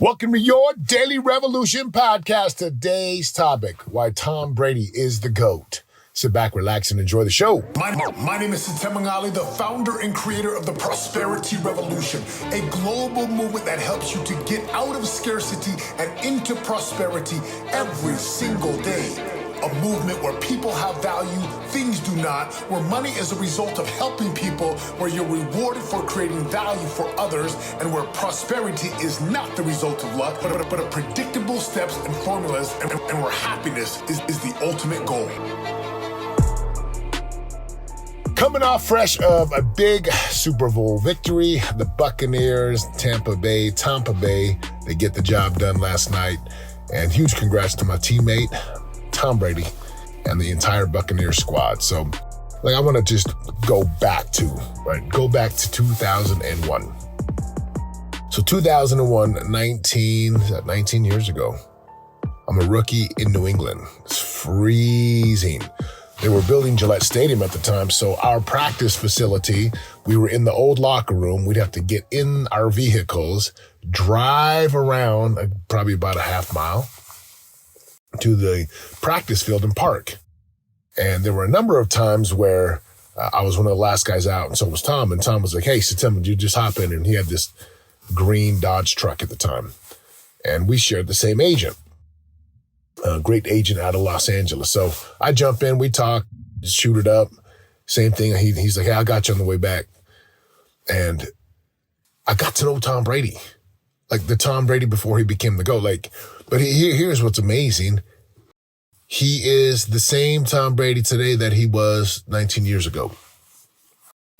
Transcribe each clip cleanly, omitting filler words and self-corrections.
Welcome to your Daily Revolution podcast. Today's topic, why Tom Brady is the GOAT. Sit back, relax, and enjoy the show. My name is Setema, Gali, the founder and creator of the Prosperity Revolution, a global movement that helps you to get out of scarcity and into prosperity every single day. A movement where people have value, things do not, where money is a result of helping people, where you're rewarded for creating value for others, and where prosperity is not the result of luck, but a predictable steps and formulas, and where happiness is the ultimate goal. Coming off fresh of a big Super Bowl victory, the Buccaneers, Tampa Bay, they get the job done last night. And huge congrats to my teammate, Tom Brady, and the entire Buccaneers squad. So, I want to just go back to 2001. So 2001, 19 years ago. I'm a rookie in New England. It's freezing. They were building Gillette Stadium at the time, so our practice facility, we were in the old locker room. We'd have to get in our vehicles, drive around probably about a half mile to the practice field and park. And there were a number of times where I was one of the last guys out, and so was Tom. And Tom was like, "Hey, Setema, you just hop in." And he had this green Dodge truck at the time. And we shared the same agent. A great agent out of Los Angeles. So I jump in, we talk, shoot it up. Same thing. He's like, "Hey, I got you on the way back." And I got to know Tom Brady, like the Tom Brady before he became the GOAT. But here's what's amazing. He is the same Tom Brady today that he was 19 years ago.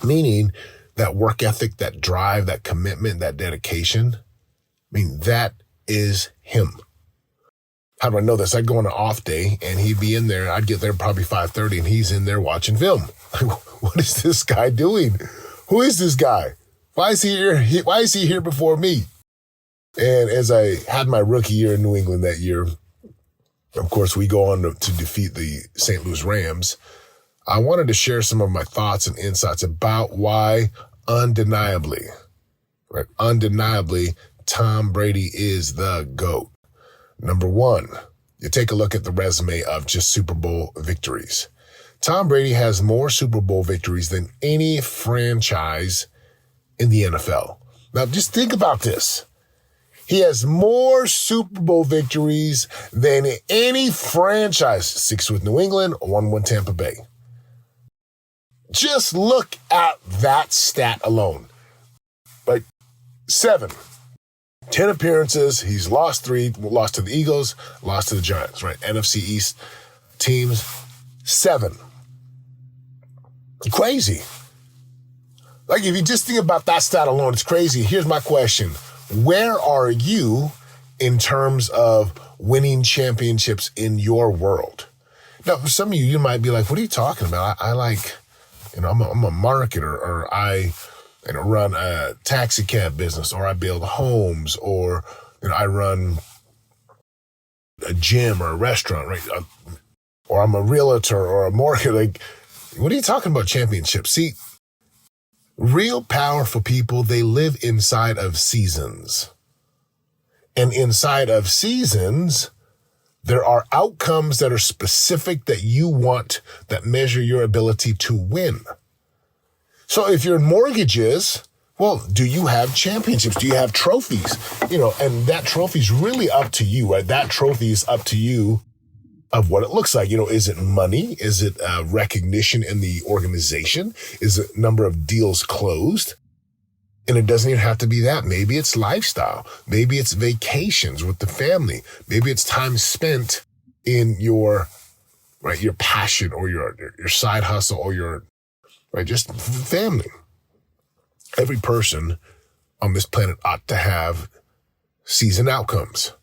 Meaning that work ethic, that drive, that commitment, that dedication. That is him. How do I know this? I'd go on an off day and he'd be in there. I'd get there probably 5:30 and he's in there watching film. What is this guy doing? Who is this guy? Why is he here? Why is he here before me? And as I had my rookie year in New England that year, of course, we go on to defeat the St. Louis Rams. I wanted to share some of my thoughts and insights about why undeniably, Tom Brady is the GOAT. Number one, you take a look at the resume of just Super Bowl victories. Tom Brady has more Super Bowl victories than any franchise in the NFL. Now, just think about this. He has more Super Bowl victories than any franchise. 6 with New England, 1 with Tampa Bay. Just look at that stat alone. 7. 10 appearances, he's lost 3, lost to the Eagles, lost to the Giants, NFC East teams, 7. Crazy. If you just think about that stat alone, it's crazy. Here's my question. Where are you in terms of winning championships in your world? Now, for some of you might be like, "What are you talking about? I'm a marketer, or I run a taxi cab business, or I build homes, or I run a gym or a restaurant, right? Or I'm a realtor or a mortgage." What are you talking about championships? See, real powerful people, they live inside of seasons. And inside of seasons, there are outcomes that are specific that you want, that measure your ability to win. So if you're in mortgages, well, do you have championships? Do you have trophies? And that trophy's really up to you, right? That trophy is up to you of what it looks like. Is it money? Is it recognition in the organization? Is it number of deals closed? And it doesn't even have to be that. Maybe it's lifestyle. Maybe it's vacations with the family. Maybe it's time spent in your passion, or your side hustle, or just family. Every person on this planet ought to have season outcomes.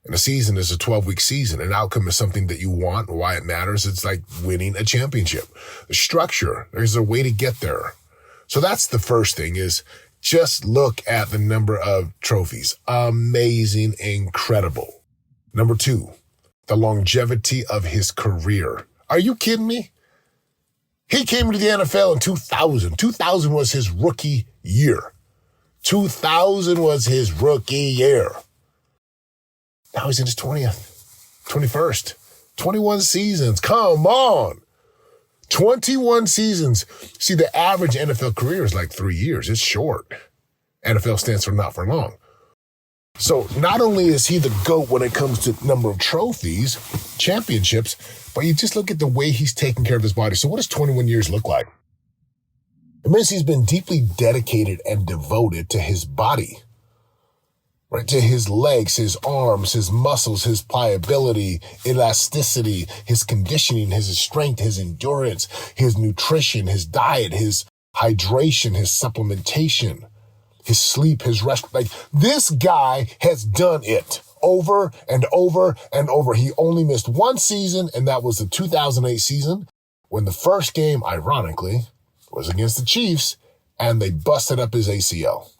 And a season is a 12-week season. An outcome is something that you want, and why it matters. It's like winning a championship. The structure, there's a way to get there. So that's the first thing, is just look at the number of trophies. Amazing, incredible. Number 2, the longevity of his career. Are you kidding me? He came to the NFL in 2000. 2000 was his rookie year. 2000 was his rookie year. Now he's in his 21st. 21 seasons. Come on. 21 seasons. See, the average NFL career is like 3 years. It's short. NFL stands for not for long. So not only is he the GOAT when it comes to number of trophies, championships, but you just look at the way he's taking care of his body. So what does 21 years look like? It means he's been deeply dedicated and devoted to his body, right? To his legs, his arms, his muscles, his pliability, elasticity, his conditioning, his strength, his endurance, his nutrition, his diet, his hydration, his supplementation, his sleep, his rest. Like, this guy has done it over and over and over. He only missed one season, and that was the 2008 season, when the first game, ironically, was against the Chiefs, and they busted up his ACL.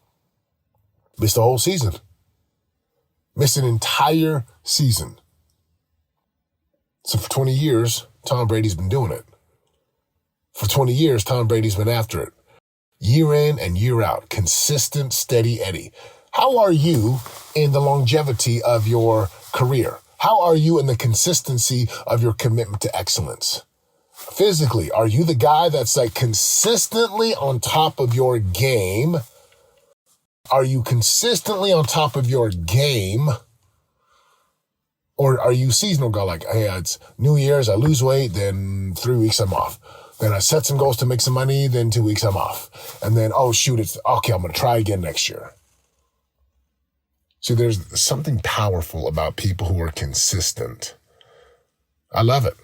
Missed the whole season. Missed an entire season. So for 20 years, Tom Brady's been doing it. For 20 years, Tom Brady's been after it. Year in and year out, consistent, steady Eddie. How are you in the longevity of your career? How are you in the consistency of your commitment to excellence? Physically, are you the guy that's like consistently on top of your game? Are you consistently on top of your game? Or are you seasonal guy like, hey, it's New Year's, I lose weight, then 3 weeks I'm off. Then I set some goals to make some money, then 2 weeks I'm off. And then, oh shoot, it's okay, I'm going to try again next year. See, there's something powerful about people who are consistent. I love it.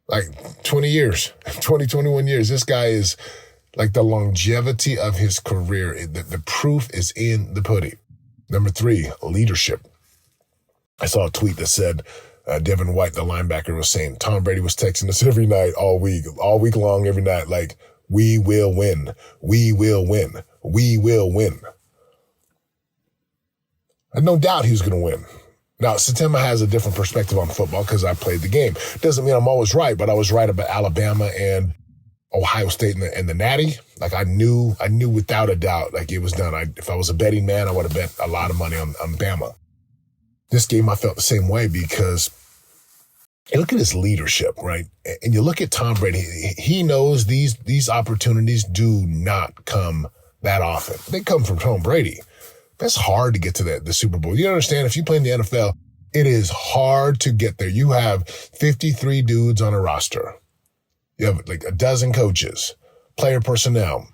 Like 20 years, 21 years. This guy is like the longevity of his career. The proof is in the pudding. Number 3, leadership. I saw a tweet that said, Devin White, the linebacker, was saying, Tom Brady was texting us every night, all week long, every night, like, we will win. We will win. We will win. I had no doubt he was going to win. Now, Setema has a different perspective on football because I played the game. Doesn't mean I'm always right, but I was right about Alabama and Ohio State and the Natty. Like, I knew without a doubt, like, it was done. If I was a betting man, I would have bet a lot of money on Bama. This game, I felt the same way because you look at his leadership, right? And you look at Tom Brady. He knows these opportunities do not come that often. They come from Tom Brady. That's hard to get to the Super Bowl. You understand, if you play in the NFL, it is hard to get there. You have 53 dudes on a roster. You have like a dozen coaches, player personnel,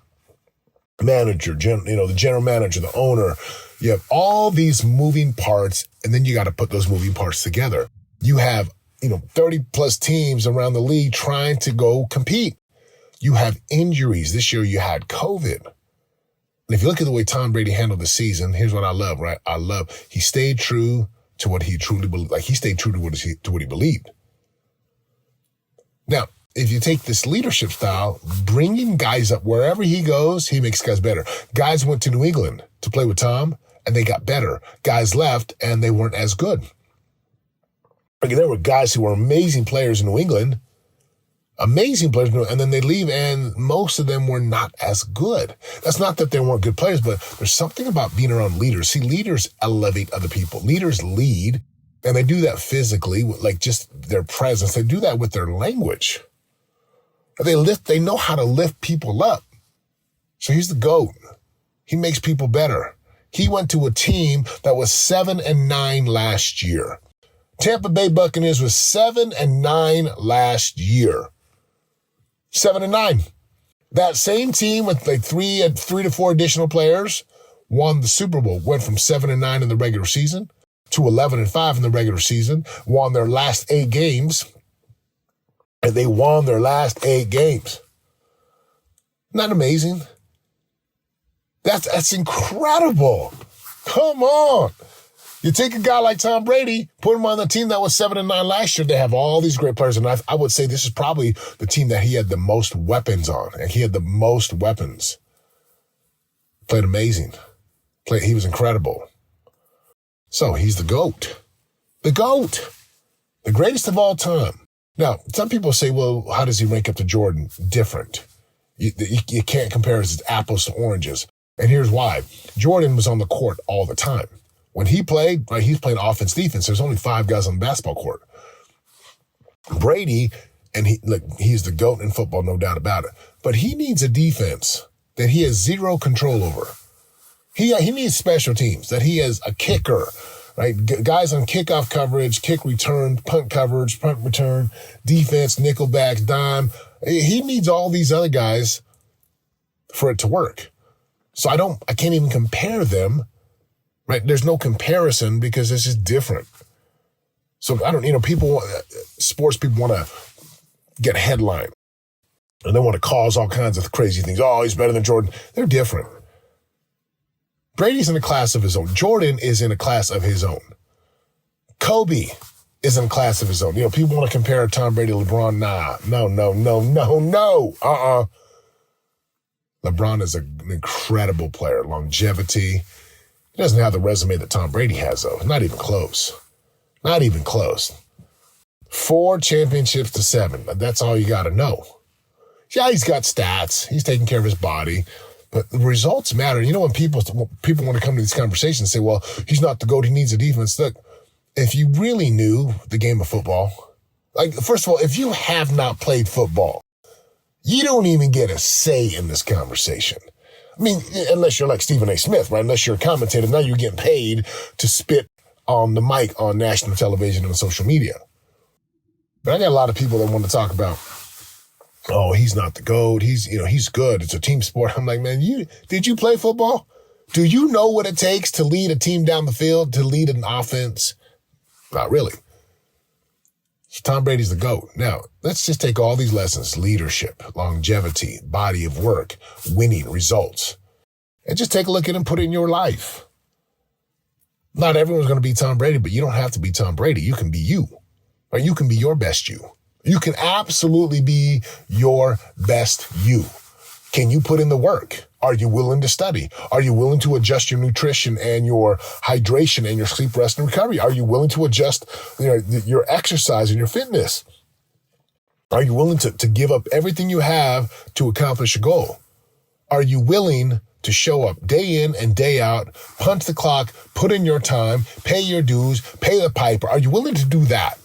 manager, the general manager, the owner. You have all these moving parts, and then you got to put those moving parts together. You have, 30 plus teams around the league trying to go compete. You have injuries. This year you had COVID. And if you look at the way Tom Brady handled the season, here's what I love, right? He stayed true to what he truly believed. Like, he stayed true to what he believed. Now, if you take this leadership style, bringing guys up wherever he goes, he makes guys better. Guys went to New England to play with Tom, and they got better. Guys left, and they weren't as good. Like, there were guys who were amazing players in New England, and then they leave, and most of them were not as good. That's not that they weren't good players, but there's something about being around leaders. See, leaders elevate other people. Leaders lead, and they do that physically, like just their presence. They do that with their language. They know how to lift people up. So he's the GOAT. He makes people better. He went to a team that was 7-9 last year. Tampa Bay Buccaneers was 7-9 last year. 7-9. That same team with like three to four additional players won the Super Bowl. Went from 7-9 in the regular season to 11-5 in the regular season. Won their last 8 games. And they won their last 8 games. Not amazing? That's incredible. Come on. You take a guy like Tom Brady, put him on the team that was 7-9 last year. They have all these great players. And I would say this is probably the team that he had the most weapons on. And he had the most weapons. Played amazing. He was incredible. So he's the GOAT. The GOAT. The greatest of all time. Now, some people say, well, how does he rank up to Jordan? Different. You can't compare his apples to oranges. And here's why. Jordan was on the court all the time. When he played, right, he's playing offense, defense. There's only 5 guys on the basketball court. Brady, and he's the GOAT in football, no doubt about it. But he needs a defense that he has zero control over. He needs special teams, that he has a kicker, right? Guys on kickoff coverage, kick return, punt coverage, punt return, defense, nickelbacks, dime. He needs all these other guys for it to work. So I can't even compare them, right? There's no comparison because it's just different. So sports people want to get a headline and they want to cause all kinds of crazy things. Oh, he's better than Jordan. They're different. Brady's in a class of his own. Jordan is in a class of his own. Kobe is in a class of his own. People want to compare Tom Brady to LeBron. Nah, no. LeBron is an incredible player. Longevity. He doesn't have the resume that Tom Brady has, though. Not even close. Not even close. 4 championships to 7. That's all you got to know. Yeah, he's got stats. He's taking care of his body. But the results matter. When people want to come to these conversations and say, well, he's not the GOAT, he needs a defense. Look, if you really knew the game of football, first of all, if you have not played football, you don't even get a say in this conversation. I mean, unless you're like Stephen A. Smith, right? Unless you're a commentator, now you're getting paid to spit on the mic on national television and on social media. But I got a lot of people that want to talk about, oh, he's not the GOAT. He's good. It's a team sport. I'm like, man, did you play football? Do you know what it takes to lead a team down the field, to lead an offense? Not really. So Tom Brady's the GOAT. Now, let's just take all these lessons, leadership, longevity, body of work, winning, results, and just take a look at it and put it in your life. Not everyone's going to be Tom Brady, but you don't have to be Tom Brady. You can be you, or you can be your best you. You can absolutely be your best you. Can you put in the work? Are you willing to study? Are you willing to adjust your nutrition and your hydration and your sleep, rest, and recovery? Are you willing to adjust your exercise and your fitness? Are you willing to give up everything you have to accomplish a goal? Are you willing to show up day in and day out, punch the clock, put in your time, pay your dues, pay the piper? Are you willing to do that?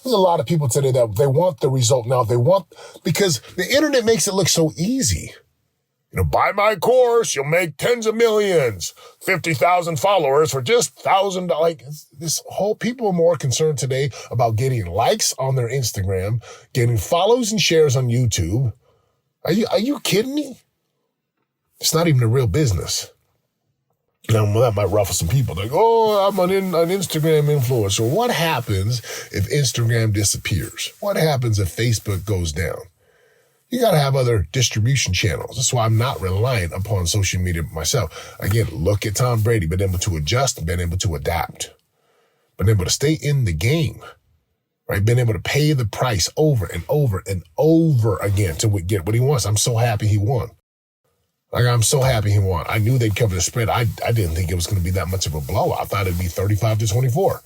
There's a lot of people today that they want the result now. Because the internet makes it look so easy. Buy my course, you'll make tens of millions, 50,000 followers for just $1,000. This whole people are more concerned today about getting likes on their Instagram, getting follows and shares on YouTube. Are you kidding me? It's not even a real business. Now, that might ruffle some people. They're like, oh, I'm an Instagram influencer. What happens if Instagram disappears? What happens if Facebook goes down? You got to have other distribution channels. That's why I'm not reliant upon social media myself. Again, look at Tom Brady, been able to adjust, been able to adapt, been able to stay in the game, right? Been able to pay the price over and over and over again to get what he wants. I'm so happy he won. I'm so happy he won. I knew they'd cover the spread. I didn't think it was going to be that much of a blowout. I thought it'd be 35-24.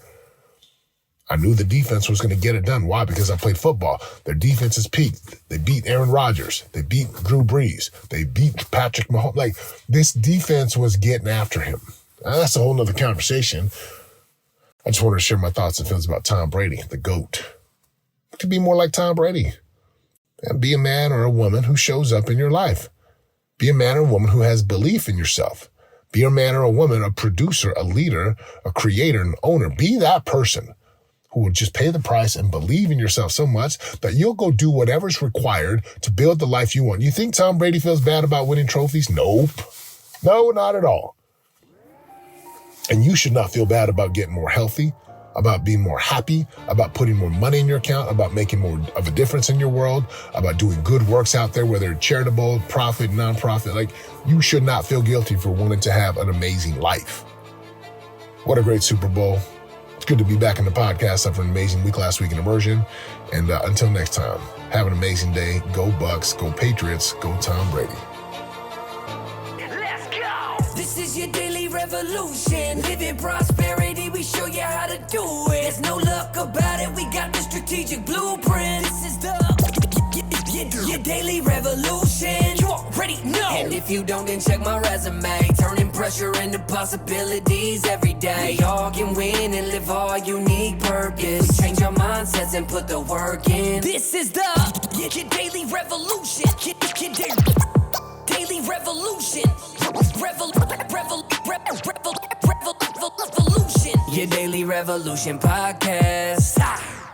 I knew the defense was going to get it done. Why? Because I played football. Their defense is peaked. They beat Aaron Rodgers. They beat Drew Brees. They beat Patrick Mahomes. This defense was getting after him. Now, that's a whole nother conversation. I just wanted to share my thoughts and feelings about Tom Brady, the GOAT. To be more like Tom Brady. And be a man or a woman who shows up in your life. Be a man or a woman who has belief in yourself. Be a man or a woman, a producer, a leader, a creator, an owner. Be that person who will just pay the price and believe in yourself so much that you'll go do whatever's required to build the life you want. You think Tom Brady feels bad about winning trophies? Nope. No, not at all. And you should not feel bad about getting more healthy, about being more happy, about putting more money in your account, about making more of a difference in your world, about doing good works out there, whether charitable, profit, nonprofit. You should not feel guilty for wanting to have an amazing life. What a great Super Bowl. It's good to be back in the podcast after an amazing week last week in immersion. And until next time, have an amazing day. Go Bucks, go Patriots, go Tom Brady. Let's go! This is your daily revolution. Live in prosperity, we show you how to do it. There's no luck about it, we got the strategic blueprint. This is your daily revolution. You already know. And if you don't, then check my resume. Turning pressure into possibilities every day. We all can win and live our unique purpose. We change our mindsets and put the work in. This is the your daily revolution. Daily revolution. Revolution. Your daily revolution podcast.